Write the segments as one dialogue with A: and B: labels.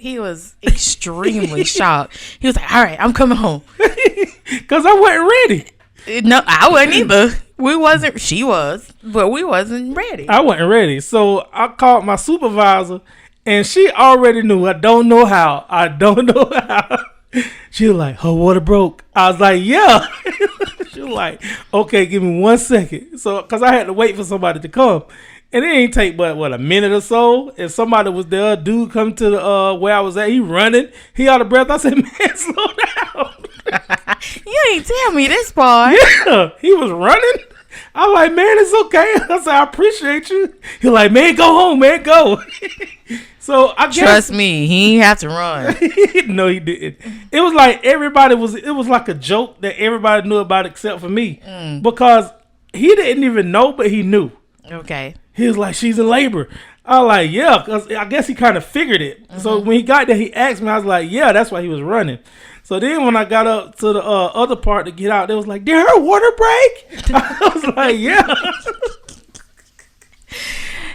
A: He was extremely shocked. He was like, all right, I'm coming home.
B: Because I wasn't ready.
A: No, I wasn't either. She was, but we wasn't ready.
B: I wasn't ready. So I called my supervisor, and she already knew. I don't know how. She was like, her water broke. I was like, yeah. She was like, okay, give me 1 second. So, because I had to wait for somebody to come. And it ain't take but, a minute or so. And somebody was there. A dude come to the where I was at. He running. He out of breath. I said, man, slow down.
A: You ain't tell me this part.
B: Yeah, he was running. I'm like, man, it's okay. I said, I appreciate you. He like, man, go home, man, go. So I guess,
A: trust me, he ain't have to run.
B: No, he didn't. It was like it was like a joke that everybody knew about except for me. Because he didn't even know, but he knew.
A: Okay.
B: He was like, she's in labor. I was like, yeah, because I guess he kind of figured it. Mm-hmm. So when he got there, he asked me. I was like, yeah, that's why he was running. So then when I got up to the other part to get out, they was like, did her water break? I was like, yeah.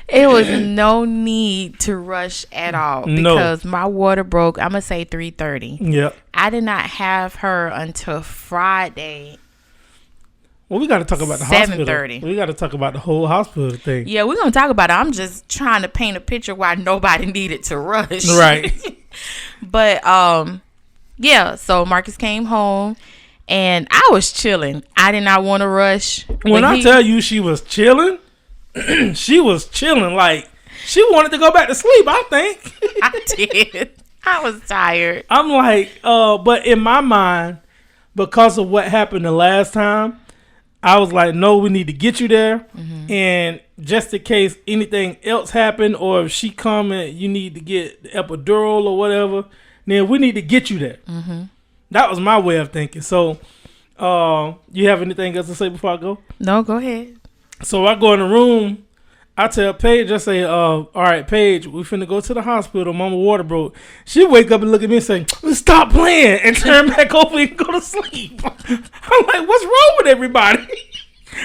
A: It was no need to rush at all because my water broke, I'm going to say 3:30.
B: Yep.
A: I did not have her until Friday.
B: Well, we got to talk about the hospital.
A: 7:30.
B: We got to talk about the whole hospital thing.
A: Yeah, we're going to talk about it. I'm just trying to paint a picture why nobody needed to rush.
B: Right.
A: But, yeah, so Marcus came home and I was chilling. I did not want to rush.
B: When I tell you she was chilling, she was chilling. Like, she wanted to go back to sleep, I think.
A: I did. I was tired.
B: I'm like, but in my mind, because of what happened the last time, I was like, no, we need to get you there. Mm-hmm. And just in case anything else happened or if she come and you need to get the epidural or whatever, then we need to get you there. Mm-hmm. That was my way of thinking. So, you have anything else to say before I go?
A: No, go ahead.
B: So I go in the room. I tell Paige, I say, all right, Paige, we finna go to the hospital. Mama water broke. She wake up and look at me and say, stop playing, and turn back over and go to sleep. I'm like, what's wrong with everybody?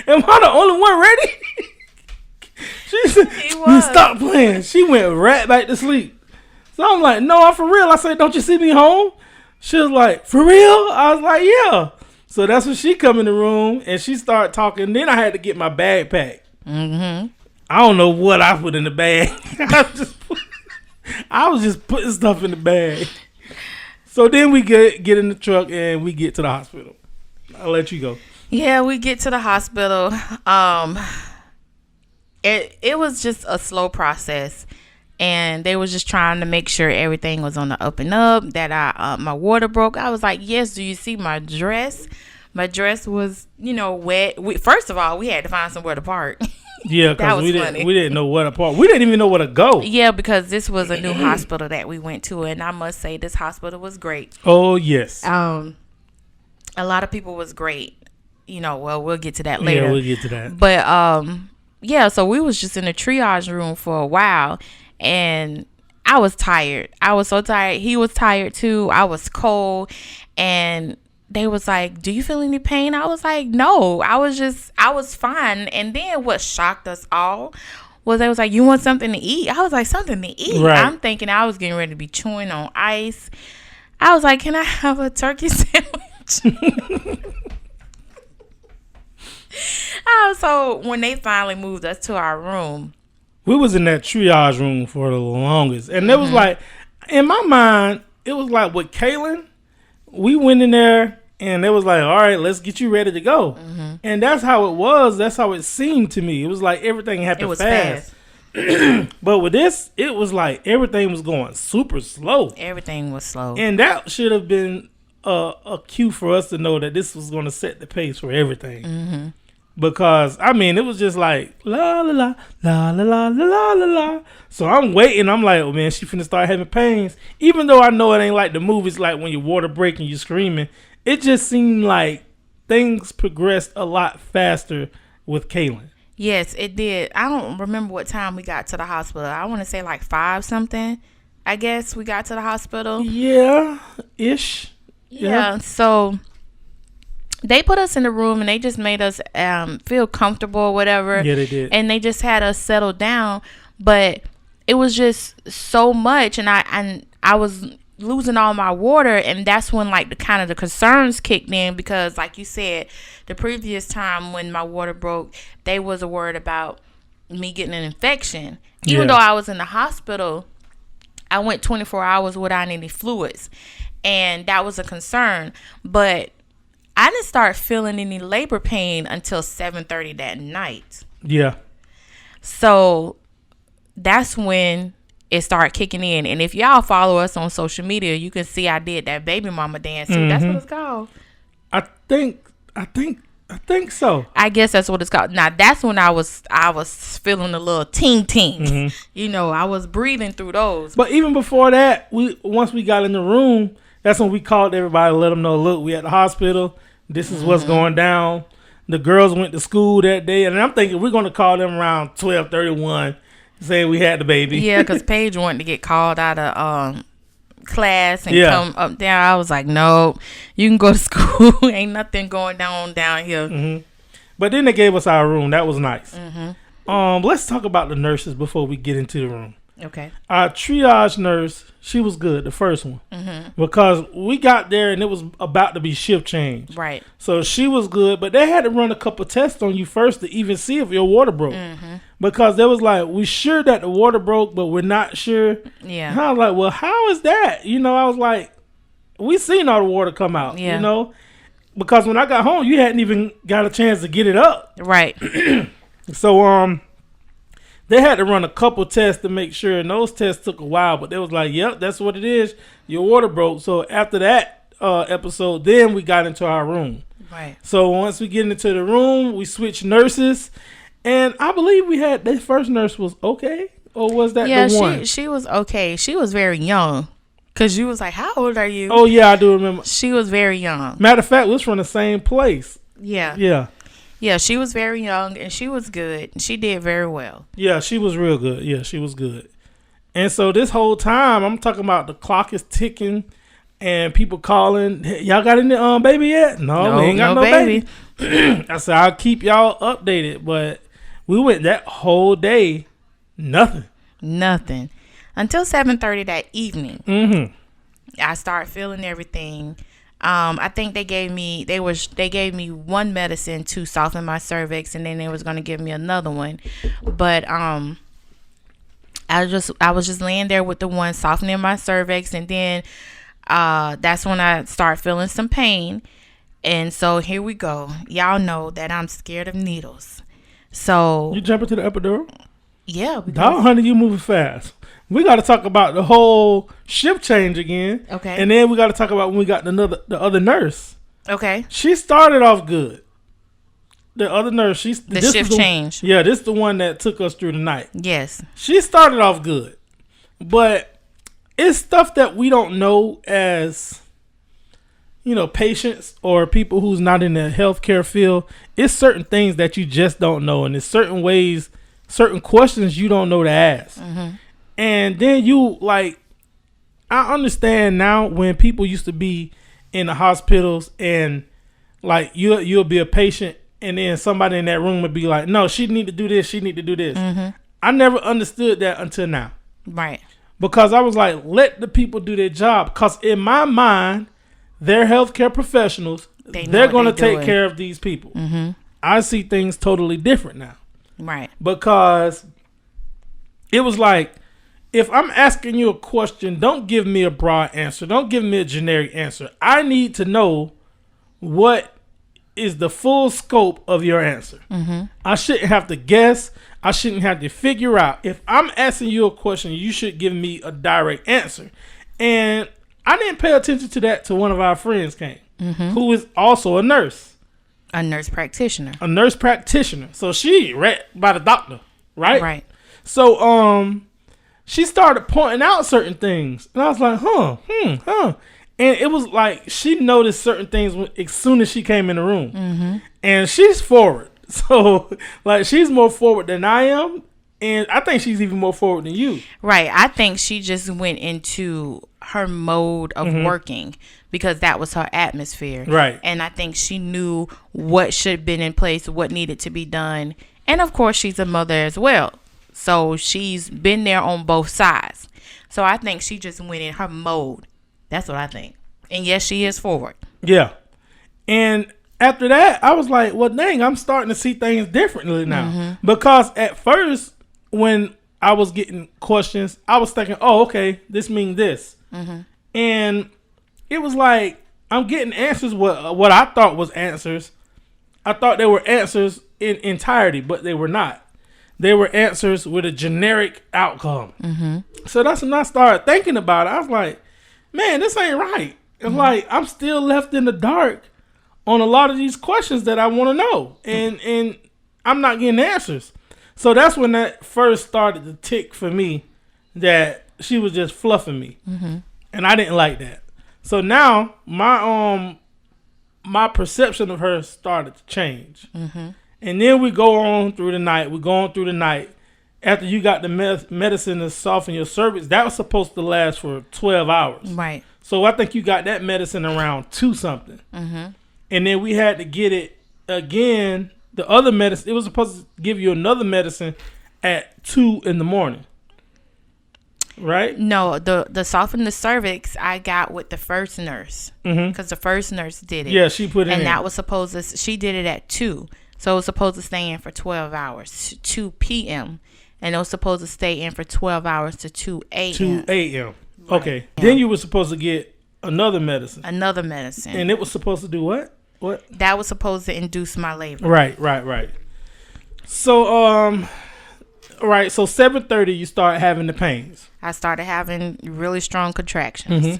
B: Am I the only one ready? She said, stop playing. She went right back to sleep. So I'm like, no, I'm for real. I said, don't you see me home? She was like, for real? I was like, yeah. So that's when she come in the room and she started talking. Then I had to get my bag packed. Mm-hmm. I don't know what I put in the bag. I was just putting stuff in the bag. So then we get in the truck and we get to the hospital. I'll let you go.
A: Yeah, we get to the hospital. It was just a slow process. And they was just trying to make sure everything was on the up and up, that my water broke. I was like, yes, do you see my dress? My dress was, wet. First of all, we had to find somewhere to park.
B: Yeah, because we didn't know where to park. We didn't even know where to go.
A: Yeah, because this was a new hospital that we went to. And I must say, this hospital was great.
B: Oh, yes.
A: A lot of people was great. We'll get to that later.
B: Yeah, we'll get to that.
A: But, yeah, so we was just in the triage room for a while. And I was tired. I was so tired. He was tired too. I was cold. And they was like, do you feel any pain? I was like, no. I was fine. And then what shocked us all was they was like, you want something to eat? I was like, something to eat? Right. I'm thinking I was getting ready to be chewing on ice. I was like, can I have a turkey sandwich? So when they finally moved us to our room,
B: we was in that triage room for the longest. And it was like, in my mind, it was like with Kaylin, we went in there and it was like, all right, let's get you ready to go. Mm-hmm. And that's how it was. That's how it seemed to me. It was like everything happened fast. But with this, it was like everything was going super slow.
A: Everything was slow.
B: And that should have been a cue for us to know that this was going to set the pace for everything. Mm-hmm. Because, it was just like, la, la, la, la, la, la, la, la, la. So I'm waiting. I'm like, oh, man, she finna start having pains. Even though I know it ain't like the movies, like when your water break and you're screaming. It just seemed like things progressed a lot faster with Kaylin.
A: Yes, it did. I don't remember what time we got to the hospital. I want to say like 5 something. I guess we got to the hospital.
B: Yeah, ish.
A: Yeah, so they put us in the room and they just made us feel comfortable or whatever.
B: Yeah, they did.
A: And they just had us settle down. But it was just so much. And I I was losing all my water, and that's when like the kind of the concerns kicked in, because like you said, the previous time when my water broke, they was worried about me getting an infection. Even though I was in the hospital, I went 24 hours without any fluids, and that was a concern. But I didn't start feeling any labor pain until 7:30 that night.
B: Yeah.
A: So that's when it started kicking in. And if y'all follow us on social media, you can see I did that baby mama dance too. That's what it's called.
B: I think so.
A: I guess that's what it's called. Now that's when I was feeling a little ting. You know, I was breathing through those.
B: But even before that, once we got in the room, that's when we called everybody to let them know, look, we at the hospital. This is what's going down. The girls went to school that day, and I'm thinking we're going to call them around 12:31, saying we had the baby.
A: Yeah, because Paige wanted to get called out of class and come up there. I was like, no, you can go to school. Ain't nothing going down here.
B: But then they gave us our room. That was nice. Let's talk about the nurses before we get into the room.
A: Okay.
B: Our triage nurse, she was good, the first one, because we got there and it was about to be shift change.
A: Right.
B: So she was good, but they had to run a couple tests on you first to even see if your water broke, because they was like, we sure that the water broke, but we're not sure.
A: Yeah.
B: And I was like, well, how is that? You know, I was like, we seen all the water come out. You know, because when I got home, you hadn't even got a chance to get it up.
A: Right.
B: So they had to run a couple tests to make sure, and those tests took a while, but they was like, yep, that's what it is. Your water broke. So after that episode, then we got into our room.
A: Right.
B: So once we get into the room, we switched nurses, and I believe we had, the first nurse was okay, or was that the one?
A: Yeah, she was okay. She was very young, because you was like, how old are you?
B: Oh, yeah, I do remember.
A: She was very young.
B: Matter of fact, we was from the same place.
A: Yeah.
B: Yeah.
A: Yeah, she was very young, and she was good. She did very well.
B: Yeah, she was real good. Yeah, she was good. And so this whole time, I'm talking about the clock is ticking, and people calling, hey, y'all got any baby yet? No, we ain't got no baby. I said, I'll keep y'all updated. But we went that whole day, nothing. Until 7:30 that evening. I started feeling everything. I think they gave me one medicine to soften my cervix, and then they was gonna give me another one. But I was just laying there with the one softening my cervix, and then that's when I start feeling some pain. And so here we go. Y'all know that I'm scared of needles. So you jumping to the epidural?
A: Yeah.
B: Dog, honey, you moving fast. We got to talk about the whole shift change again.
A: Okay.
B: And then we got to talk about when we got the other nurse.
A: Okay.
B: She started off good. The other nurse,
A: the shift change.
B: Yeah, this is the one that took us through the night.
A: Yes.
B: She started off good. But it's stuff that we don't know as, patients or people who's not in the healthcare field. It's certain things that you just don't know. And there's certain ways, certain questions you don't know to ask. And then I understand now when people used to be in the hospitals and like you'll be a patient and then somebody in that room would be like, no, she need to do this. She need to do this. I never understood that until now.
A: Right.
B: Because I was like, let the people do their job. Because in my mind, they're healthcare professionals. They're going to take care of these people. I see things totally different now.
A: Right.
B: Because it was like, if I'm asking you a question, don't give me a broad answer. Don't give me a generic answer. I need to know what is the full scope of your answer. I shouldn't have to guess. I shouldn't have to figure out. If I'm asking you a question, you should give me a direct answer. And I didn't pay attention to that till one of our friends came, who is also a nurse.
A: A nurse practitioner.
B: So she read by the doctor, right?
A: Right.
B: So, she started pointing out certain things. And I was like, And it was like she noticed certain things as soon as she came in the room. And she's forward. So, like, she's more forward than I am. And I think she's even more forward than you.
A: Right. I think she just went into her mode of working because that was her atmosphere.
B: Right.
A: And I think she knew what should have been in place, what needed to be done. And, of course, she's a mother as well. So she's been there on both sides. So I think she just went in her mode. That's what I think. And yes, she is forward.
B: Yeah. And after that, I was like, well, dang, I'm starting to see things differently now. Because at first, when I was getting questions, I was thinking, oh, okay, this means this. And it was like, I'm getting answers what I thought was answers. I thought they were answers in entirety, but they were not. They were answers with a generic outcome. So that's when I started thinking about it. I was like, man, this ain't right. It's like I'm still left in the dark on a lot of these questions that I want to know. And I'm not getting answers. So that's when that first started to tick for me that she was just fluffing me. And I didn't like that. So now my perception of her started to change. And then we go on through the night. We're going through the night. After you got the medicine to soften your cervix, that was supposed to last for 12 hours.
A: Right.
B: So I think you got that medicine around 2-something. And then we had to get it again. The other medicine, it was supposed to give you another medicine at 2 in the morning. Right?
A: No, the soften the cervix I got with the first nurse. Because the first nurse did it.
B: Yeah, she put it in.
A: And that was supposed to, she did it at 2. So it was supposed to stay in for 12 hours, 2 p.m. And it was supposed to stay in for 12 hours to 2 a.m.
B: 2 a.m.
A: Right.
B: Okay. Yeah. Then you were supposed to get another medicine.
A: Another medicine.
B: And it was supposed to do what? What?
A: That was supposed to induce my labor.
B: Right. So, right. So 7:30, you start having the pains.
A: I started having really strong contractions.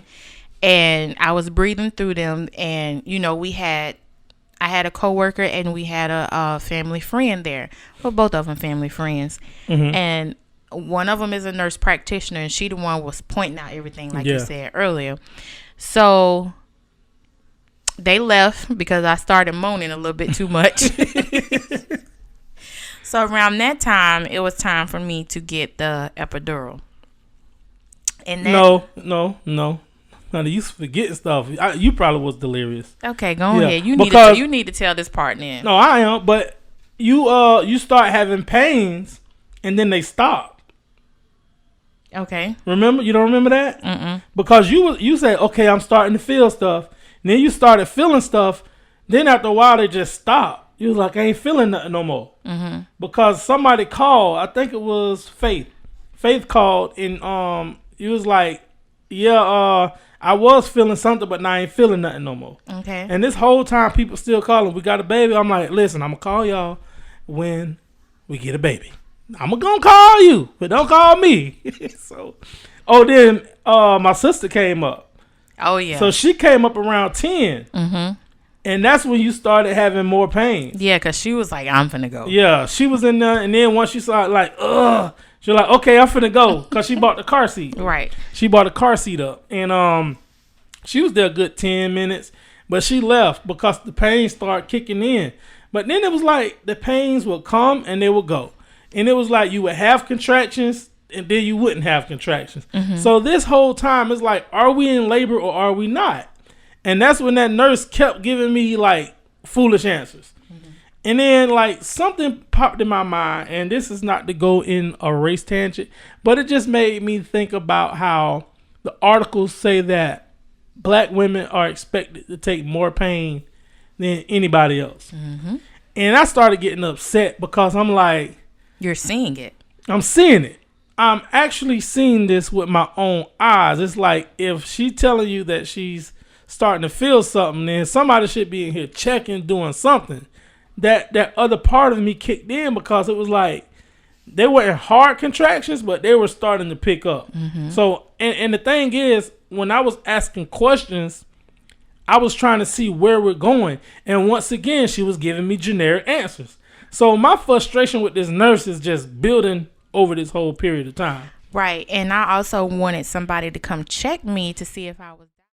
A: And I was breathing through them. And, you know, I had a coworker and we had a family friend there. Well, both of them family friends. And one of them is a nurse practitioner, and she the one was pointing out everything like you said earlier. So they left because I started moaning a little bit too much. So around that time, it was time for me to get the epidural. And then,
B: No, you forgetting stuff. You probably was delirious.
A: Okay, go ahead. You need to tell this part then.
B: No, I am. But you start having pains, and then they stop.
A: Okay.
B: Remember? You don't remember that? Because you said, okay, I'm starting to feel stuff. And then you started feeling stuff. Then after a while, they just stopped. You was like, I ain't feeling nothing no more. Because somebody called. I think it was Faith. Faith called, and he was like, yeah, I was feeling something, but now I ain't feeling nothing no more.
A: Okay.
B: And this whole time, people still calling. We got a baby. I'm like, listen, I'm going to call y'all when we get a baby. I'm going to call you, but don't call me. Then my sister came up.
A: Oh, yeah.
B: So she came up around 10. And that's when you started having more pain.
A: Yeah, because she was like, I'm finna go.
B: Yeah, she was in there. And then once she saw it, like, ugh. She was like, okay, I'm finna go. Because she bought the car seat.
A: Right.
B: She bought a car seat up. And she was there a good 10 minutes. But she left because the pain started kicking in. But then it was like the pains would come and they would go. And it was like you would have contractions and then you wouldn't have contractions. So this whole time, it's like, are we in labor or are we not? And that's when that nurse kept giving me like foolish answers. And then like something popped in my mind, and this is not to go in a race tangent, but it just made me think about how the articles say that black women are expected to take more pain than anybody else. And I started getting upset because I'm like,
A: you're seeing it.
B: I'm seeing it. I'm actually seeing this with my own eyes. It's like if she's telling you that she's starting to feel something, then somebody should be in here checking, doing something. That other part of me kicked in because it was like they weren't hard contractions, but they were starting to pick up. So, and the thing is, when I was asking questions, I was trying to see where we're going. And once again, she was giving me generic answers. So my frustration with this nurse is just building over this whole period of time.
A: Right. And I also wanted somebody to come check me to see if I was